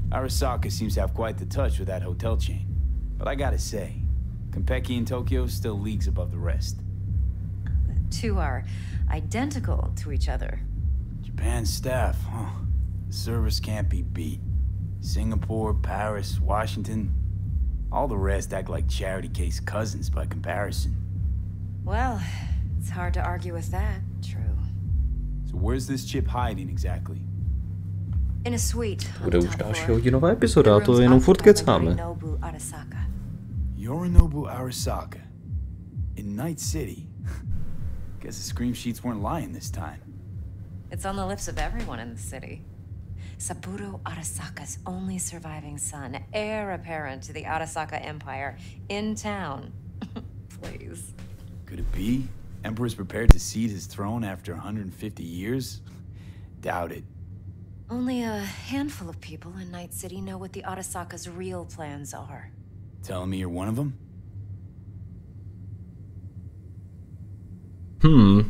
Arasaka seems to have quite the touch with that hotel chain. But I gotta say, Konpeki in Tokyo is still leagues above the rest. The two are identical to each other. Japan's staff, huh? The service can't be beat. Singapore, Paris, Washington. All the rest act like charity case cousins by comparison. Well, it's hard to argue with that, true. So where's this chip hiding exactly? In a suite. Bude už další hodinová epizoda, a to jenom furt kecáme. Yorinobu Arasaka. In Night City. Guess the scream sheets weren't lying this time. It's on the lips of everyone in the city. Saburo Arasaka's only surviving son, heir apparent to the Arasaka Empire, in town. Please. Could it be? Emperor's prepared to cede his throne after 150 years? Doubt it. Only a handful of people in Night City know what the Arasaka's real plans are. Telling me you're one of them?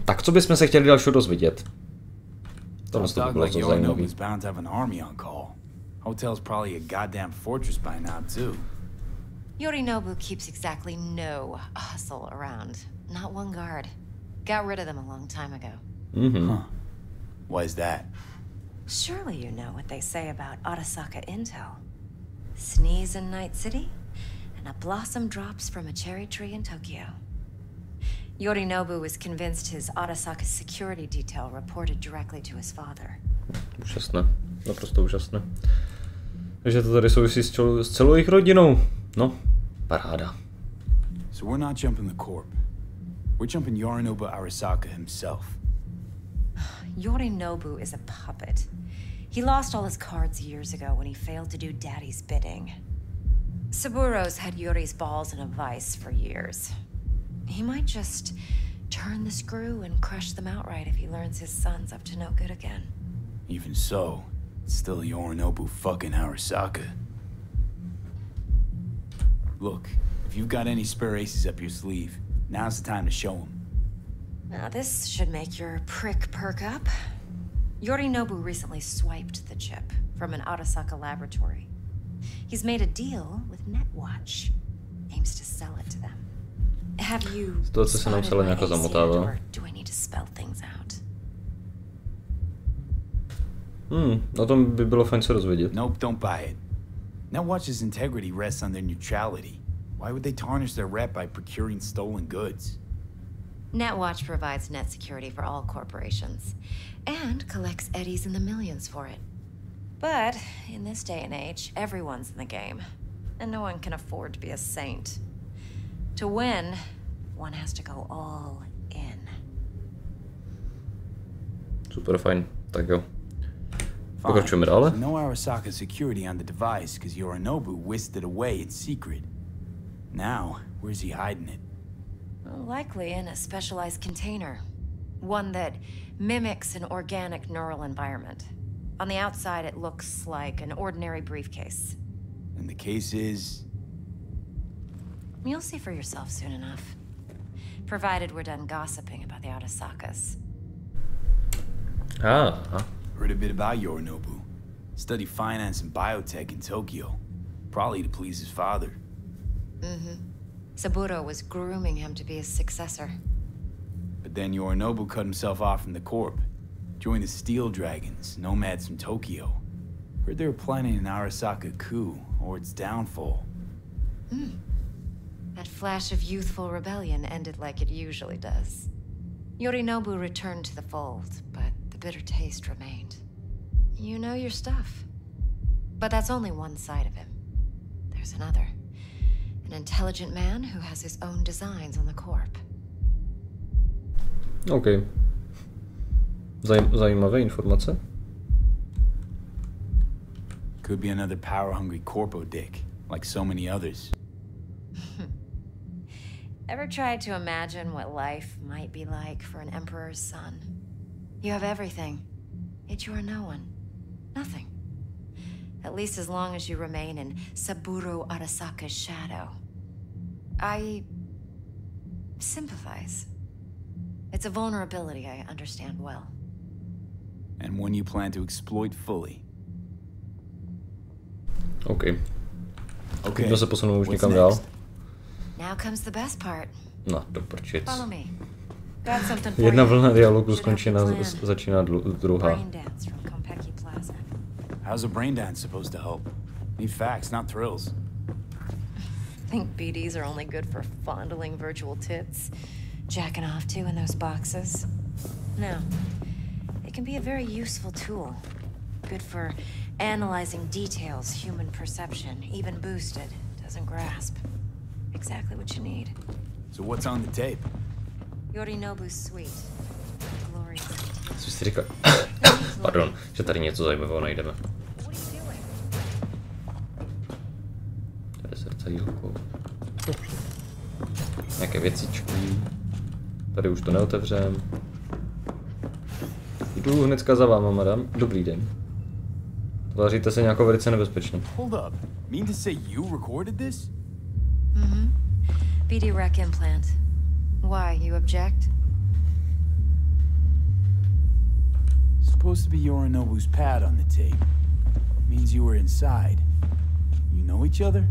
Tak co bychom se chtěli dalšího dozvědět? To by bylo to zajímavý. Bound to have an army on call. Hotel's probably a goddamn fortress by now too. Yorinobu keeps exactly no hustle around. Not one guard. Got rid of them a long time ago. Huh. Why is that? Surely you know what they say about Arasaka intel. Sneeze in Night City, and a blossom drops from a cherry tree in Tokyo. Yorinobu was convinced his Arasaka security detail reported directly to his father. Úžasné, naprosto úžasné. Takže to tady souvisí s celou jejich rodinou. No, paráda. So we're not jumping the corp. We're jumping Yorinobu Arasaka himself. Yorinobu is a puppet. He lost all his cards years ago when he failed to do Daddy's bidding. Saburo's had Yuri's balls in a vice for years. He might just turn the screw and crush them outright if he learns his son's up to no good again. Even so, it's still Yorinobu fucking Arasaka. Look, if you've got any spare aces up your sleeve, now's the time to show them. Now this should make your prick perk up. Yorinobu recently swiped the chip from an Arasaka laboratory. He's made a deal with Netwatch. Aims to sell it to them. Have you spotted my AC, or do I need to spell things out? O tom by bylo fajn se dozvědět. Nope, don't buy it. Netwatch's integrity rests on their neutrality. Why would they tarnish their rep by procuring stolen goods? Netwatch provides net security for all corporations, and collects eddies in the millions for it. But in this day and age, everyone's in the game, and no one can afford to be a saint. To win, one has to go all in. Super fajn, tak jo. Pokračujeme dále. No Arasaka security on the device because Yorinobu whisked it away in secret. Now, where's he hiding it? Well, likely in a specialized container. One that mimics an organic neural environment. On the outside, it looks like an ordinary briefcase. And the case is? You'll see for yourself soon enough. Provided we're done gossiping about the Arasakas. Heard a bit about Yorinobu. Studied finance and biotech in Tokyo. Probably to please his father. Saburo was grooming him to be his successor. But then Yorinobu cut himself off from the corp. Joined the Steel Dragons, nomads from Tokyo. Heard they were planning an Arasaka coup, or its downfall. That flash of youthful rebellion ended like it usually does. Yorinobu returned to the fold, but the bitter taste remained. You know your stuff. But that's only one side of him. There's another. An intelligent man who has his own designs on the corp. OK. Zajímavé informace. Could be another power-hungry corpo dick, like so many others. Ever tried to imagine what life might be like for an emperor's son? You have everything, yet you are no one. Nothing. At least as long as you remain in Saburo Arasaka's shadow. I sympathize. It's a vulnerability I understand well. And one you plan to exploit fully. OK. Okay. To se posunul už někam dál. Now comes the best part. No, do prčic. Follow me. Got something for Jedna you. vlna dialogu skončí na začíná druhá. Brain dance from Konpeki Plaza. How's a brain dance supposed to help? Need facts, not thrills. Think BDs are only good for fondling virtual tits, jacking off to in those boxes? No. It can be a very useful tool. Good for analyzing details human perception, even boosted, doesn't grasp. Exactly what you need. So what's on the tape? Yorinobu's suite. Glorious. Co jsi říkal? Pardon, že tady něco zajímavého najdeme. Tady srdcajílko. Nějaké věcičky. Tady už to neotevřem. Jdu hnedka za váma, madam. Dobrý den. Tváříte se nějakou velice nebezpečně. Hold up. Mean to say you recorded this? BD rec implant. Why, you object? Supposed to be Yorinobu's pad on the tape. Means you were inside. You know each other?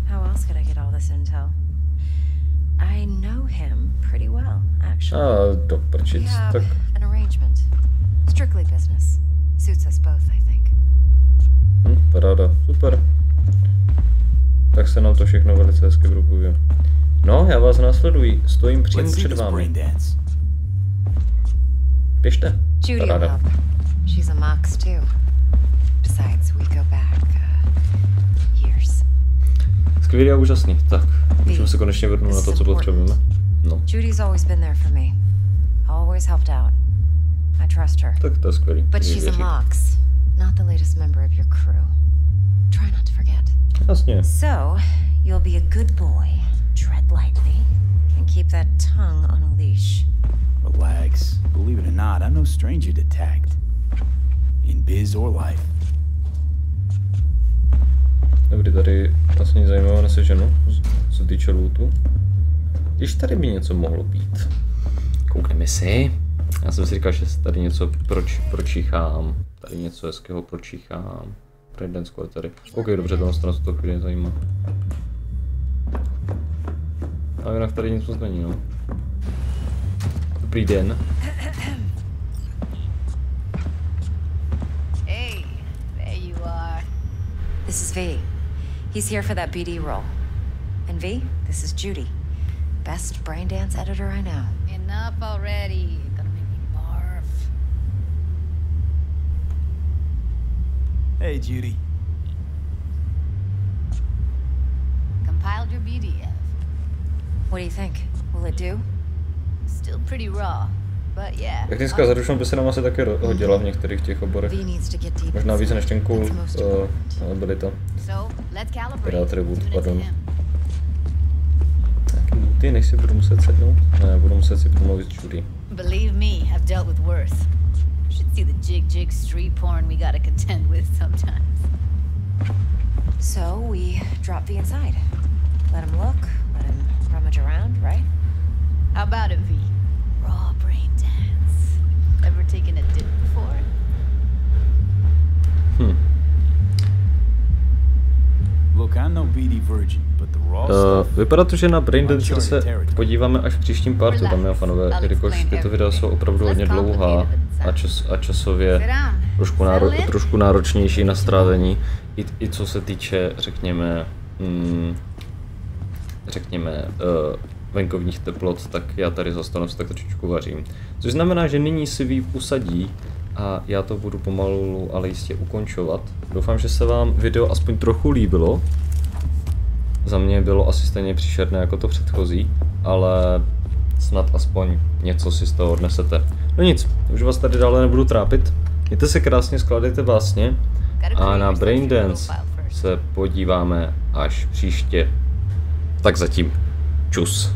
How else could I get all this intel? I know him pretty well, actually. Do prčic, We have tak. an arrangement. Strictly business. Suits us both, I think. Paráda, super. Tak se nám to všechno velice hezky propojuje. No, já vás následuji, stojím přímo před vámi. Pište. Judy will Paráda. help. She's a mox too. Besides, we go back years. Skvělý a úžasný. Tak, můžeme se konečně vrhnout na to, co potřebujeme. No. Judy's always been there for me. Always helped out. I trust her. Tak to je skvělý. But she's a mox, not the latest member of your crew. Try not to forget. Jasně. So, you'll be a good boy, tread lightly, and keep that tongue on a leash. Relax. Believe it or not, I'm no stranger to tact. In biz or life. Dobrý, tady vlastně zajímavé neseženo, co se týče lootu. Když tady by něco mohlo být. Koukneme si. Já jsem si říkal, že tady něco pročíchám. Tady něco hezkého pročíchám. Predensko je tady. OK, dobře, to nás to chvíli zajímá. A jinak tady nic moc není, no. Dobrý den. Hey, there you are. This is V. He's here for that BD role. And V, this is Judy. Best brain dance editor I know. Enough already. Gonna make me barf. Hey, Judy. Compiled your BDF. What do you think? Will it do? Still pretty raw, but yeah. Technická zaručenost by se nám asi také hodila v některých těch oborech. V needs to get deep. Možná víc než ten cool abilita. So, let's calibrate. Teda atribut, pardon. Taky muty, než si budu muset sednout? Ne, budu muset si promluvit s Judy. Believe me, I've dealt with worse. Should see the jig street porn we gotta contend with sometimes. So we drop V inside. Let him look, let him rummage around, right? How about it, V? Raw brain dance. Ever taken a dip before? Look, I'm no BD virgin, but the raw stuff. Vypadá to, že na Brain Dancer se podíváme až v příštím partu, dámy a fanové, jelikož tyto videa jsou opravdu hodně dlouhá a časově trošku náročnější na strávení, i co se týče, řekněme, řekněme, venkovních teplot, tak já tady zastanu se tak trošičku vařím. Což znamená, že nyní si výp usadí a já to budu pomalu, ale jistě ukončovat. Doufám, že se vám video aspoň trochu líbilo. Za mě bylo asi stejně příšerné jako to předchozí, ale snad aspoň něco si z toho odnesete. No nic, už vás tady dále nebudu trápit. Mějte se krásně, skládejte básně a na Braindance se podíváme až příště. Tak zatím. Čus.